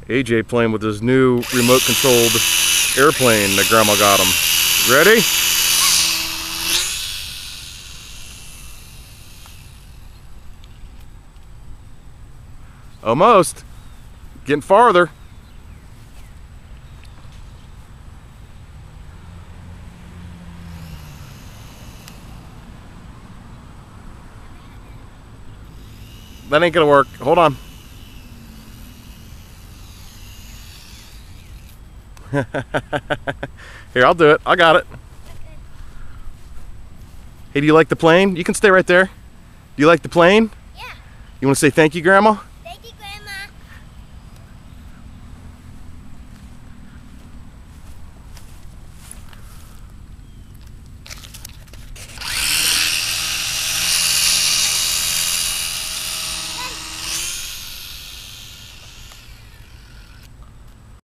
AJ playing with his new remote controlled airplane that Grandma got him. Ready? Almost. Getting farther. That ain't gonna work. Hold on. Here, I'll do it. I got it. Hey, do you like the plane? You can stay right there. Do you like the plane? Yeah. You want to say thank you, Grandma?